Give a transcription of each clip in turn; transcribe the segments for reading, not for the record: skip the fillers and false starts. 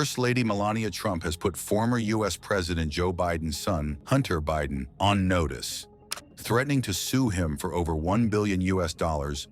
First Lady Melania Trump has put former U.S. President Joe Biden's son, Hunter Biden, on notice, threatening to sue him for over $1 billion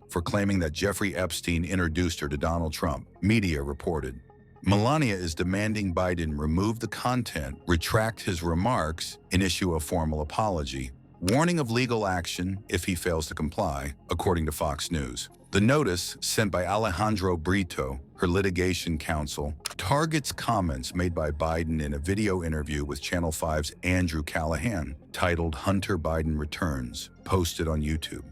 for claiming that Jeffrey Epstein introduced her to Donald Trump, media reported. Melania is demanding Biden remove the content, retract his remarks, and issue a formal apology, warning of legal action if he fails to comply, according to Fox News. The notice, sent by Alejandro Brito, her litigation counsel, targets comments made by Biden in a video interview with Channel 5's Andrew Callaghan, titled "Hunter Biden Returns," posted on YouTube.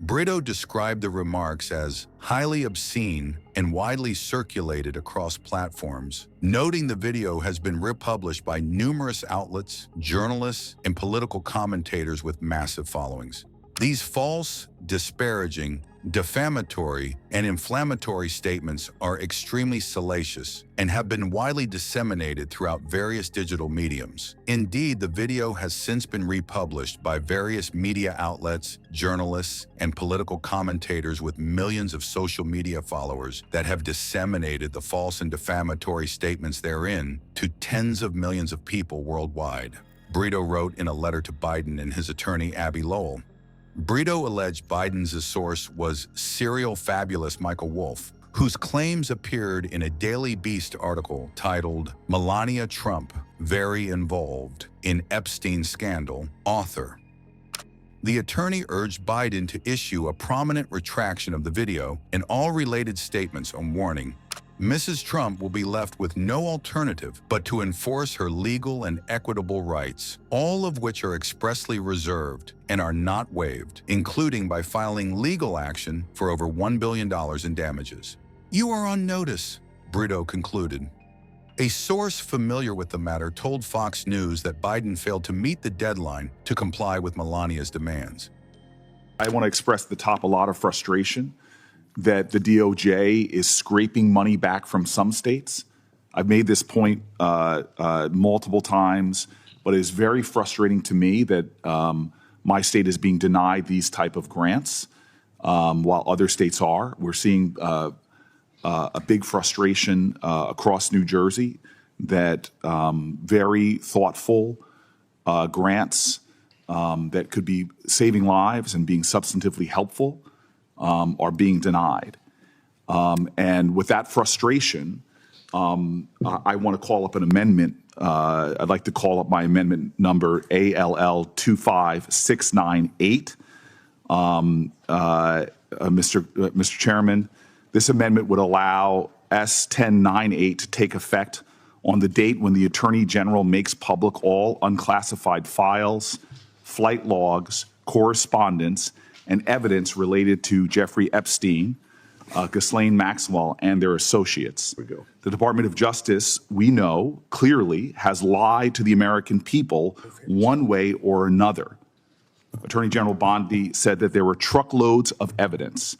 Brito described the remarks as highly obscene and widely circulated across platforms, noting the video has been republished by numerous outlets, journalists, and political commentators with massive followings. These false, disparaging, defamatory, and inflammatory statements are extremely salacious and have been widely disseminated throughout various digital mediums. Indeed, the video has since been republished by various media outlets, journalists, and political commentators with millions of social media followers that have disseminated the false and defamatory statements therein to tens of millions of people worldwide, Brito wrote in a letter to Biden and his attorney Abby Lowell. Brito alleged Biden's source was serial fabulous Michael Wolff, whose claims appeared in a Daily Beast article titled "Melania Trump, Very Involved in Epstein Scandal, Author." The attorney urged Biden to issue a prominent retraction of the video and all related statements on warning Mrs. Trump will be left with no alternative but to enforce her legal and equitable rights, all of which are expressly reserved and are not waived, including by filing legal action for over $1 billion in damages. "You are on notice," Brito concluded. A source familiar with the matter told Fox News that Biden failed to meet the deadline to comply with Melania's demands. I want to express at the top a lot of frustration that the DOJ is scraping money back from some states. I've made this point multiple times, but it is very frustrating to me that my state is being denied these type of grants while other states are. We're seeing a big frustration across New Jersey that very thoughtful grants that could be saving lives and being substantively helpful are being denied. And with that frustration, I want to call up an amendment. I'd like to call up my amendment number ALL 25698. Mr. Chairman, this amendment would allow S1098 to take effect on the date when the Attorney General makes public all unclassified files, flight logs, correspondence, and evidence related to Jeffrey Epstein, Ghislaine Maxwell, and their associates. The Department of Justice, we know clearly, has lied to the American people one way or another. Attorney General Bondi said that there were truckloads of evidence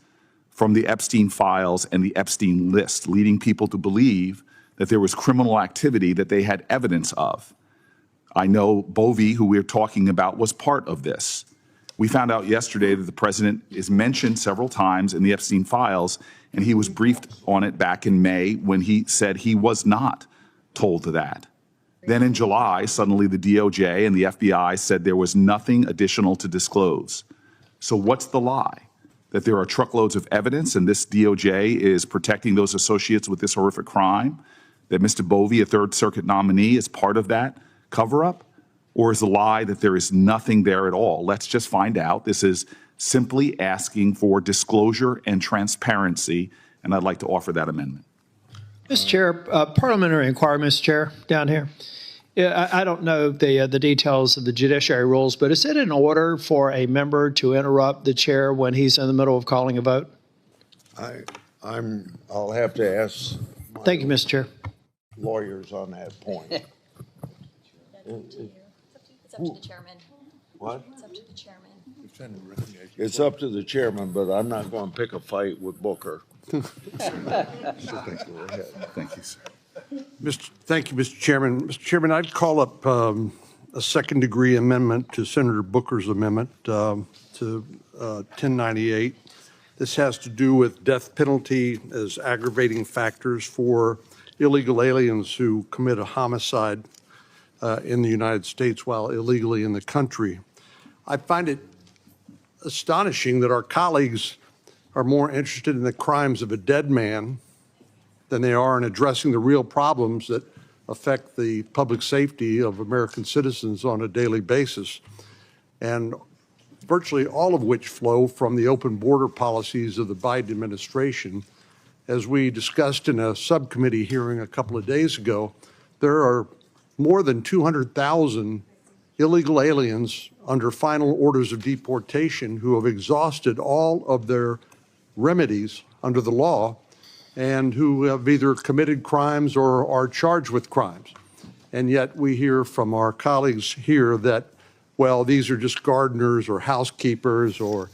from the Epstein files and the Epstein list, leading people to believe that there was criminal activity that they had evidence of. I know Bovee, who we're talking about, was part of this. We found out yesterday that the president is mentioned several times in the Epstein files, and he was briefed on it back in May when he said he was not told that. Then in July, suddenly the DOJ and the FBI said there was nothing additional to disclose. So what's the lie? That there are truckloads of evidence and this DOJ is protecting those associates with this horrific crime? That Mr. Bovee, a Third Circuit nominee, is part of that cover-up? Or is the lie that there is nothing there at all? Let's just find out. This is simply asking for disclosure and transparency, and I'd like to offer that amendment. Mr. Chair, parliamentary inquiry, Mr. Chair, down here. I don't know the details of the judiciary rules, but is it in order for a member to interrupt the chair when he's in the middle of calling a vote? I'll have to ask my Thank you, Mr. Chair. lawyers on that point. It's up to the chairman. What? It's up to the chairman. It's up to the chairman, but I'm not going to pick a fight with Booker. Thank you, sir. Thank you, Mr. Chairman. Mr. Chairman, I'd call up a second-degree amendment to Senator Booker's amendment to 1098. This has to do with death penalty as aggravating factors for illegal aliens who commit a homicide in the United States while illegally in the country. I find it astonishing that our colleagues are more interested in the crimes of a dead man than they are in addressing the real problems that affect the public safety of American citizens on a daily basis, and virtually all of which flow from the open border policies of the Biden administration. As we discussed in a subcommittee hearing a couple of days ago, there are more than 200,000 illegal aliens under final orders of deportation who have exhausted all of their remedies under the law and who have either committed crimes or are charged with crimes. And yet we hear from our colleagues here that, well, these are just gardeners or housekeepers or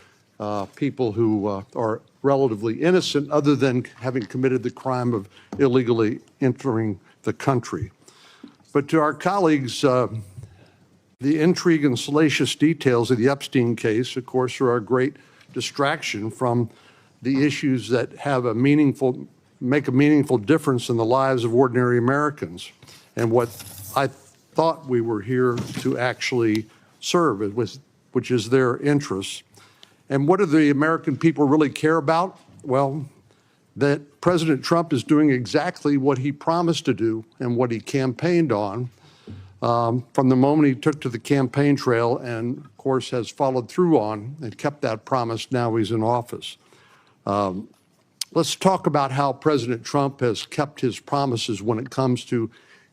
people who are relatively innocent other than having committed the crime of illegally entering the country. But to our colleagues, the intrigue and salacious details of the Epstein case, of course, are a great distraction from the issues that have make a meaningful difference in the lives of ordinary Americans, and what I thought we were here to actually serve, which is their interests. And what do the American people really care about? Well, that President Trump is doing exactly what he promised to do and what he campaigned on from the moment he took to the campaign trail, and of course has followed through on and kept that promise now he's in office. Let's talk about how President Trump has kept his promises when it comes to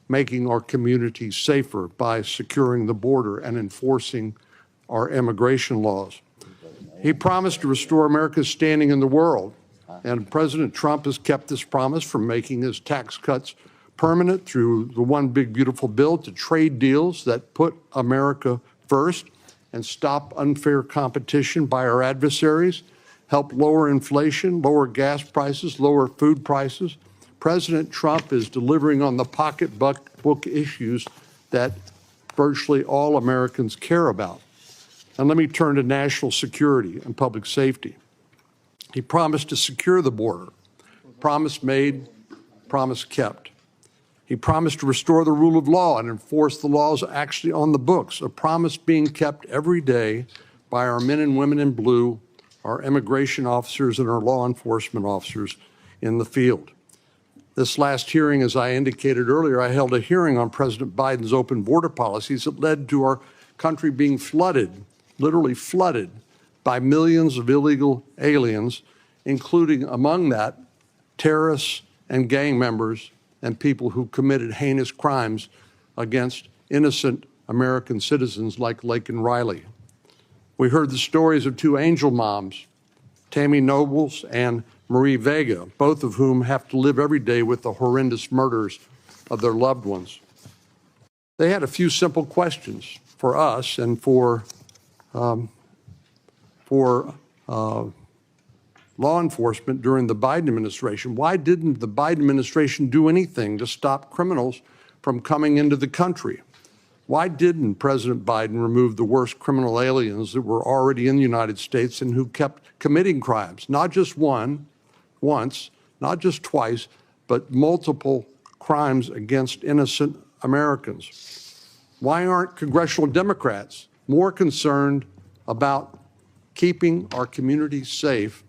making our communities safer by securing the border and enforcing our immigration laws. He promised to restore America's standing in the world, and President Trump has kept this promise from making his tax cuts permanent through the One Big Beautiful Bill to trade deals that put America first and stop unfair competition by our adversaries, help lower inflation, lower gas prices, lower food prices. President Trump is delivering on the pocketbook issues that virtually all Americans care about. And let me turn to national security and public safety. He promised to secure the border. Promise made, promise kept. He promised to restore the rule of law and enforce the laws actually on the books, a promise being kept every day by our men and women in blue, our immigration officers and our law enforcement officers in the field. This last hearing, as I indicated earlier, I held a hearing on President Biden's open border policies that led to our country being flooded, literally flooded, by millions of illegal aliens, including among that terrorists and gang members and people who committed heinous crimes against innocent American citizens like Laken Riley. We heard the stories of two angel moms, Tammy Nobles and Marie Vega, both of whom have to live every day with the horrendous murders of their loved ones. They had a few simple questions for us and for law enforcement during the Biden administration. Why didn't the Biden administration do anything to stop criminals from coming into the country? Why didn't President Biden remove the worst criminal aliens that were already in the United States and who kept committing crimes? Not just once, not just twice, but multiple crimes against innocent Americans. Why aren't congressional Democrats more concerned about keeping our communities safe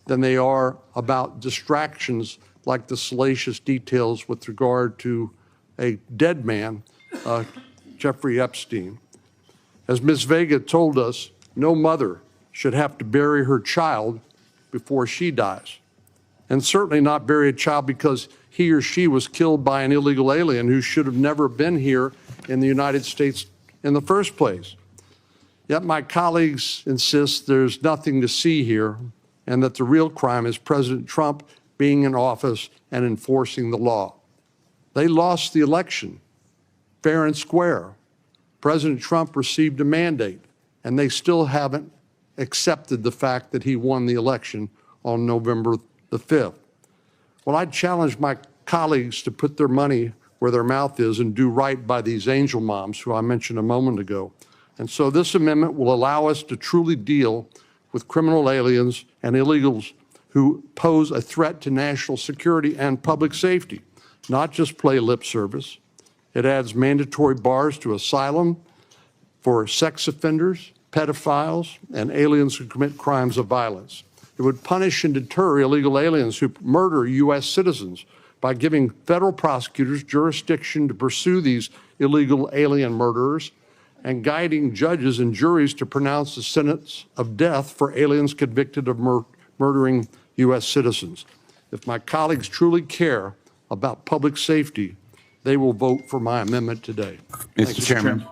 than they are about distractions like the salacious details with regard to a dead man, Jeffrey Epstein? As Ms. Vega told us, no mother should have to bury her child before she dies, and certainly not bury a child because he or she was killed by an illegal alien who should have never been here in the United States in the first place. Yet my colleagues insist there's nothing to see here and that the real crime is President Trump being in office and enforcing the law. They lost the election, fair and square. President Trump received a mandate, and they still haven't accepted the fact that he won the election on November the 5th. Well, I challenge my colleagues to put their money where their mouth is and do right by these angel moms who I mentioned a moment ago. And so this amendment will allow us to truly deal with criminal aliens and illegals who pose a threat to national security and public safety. not just play lip service. It adds mandatory bars to asylum for sex offenders, pedophiles, and aliens who commit crimes of violence. It would punish and deter illegal aliens who murder U.S. citizens by giving federal prosecutors jurisdiction to pursue these illegal alien murderers and guiding judges and juries to pronounce the sentence of death for aliens convicted of murdering U.S. citizens. If my colleagues truly care about public safety, they will vote for my amendment today. Mr. Chairman.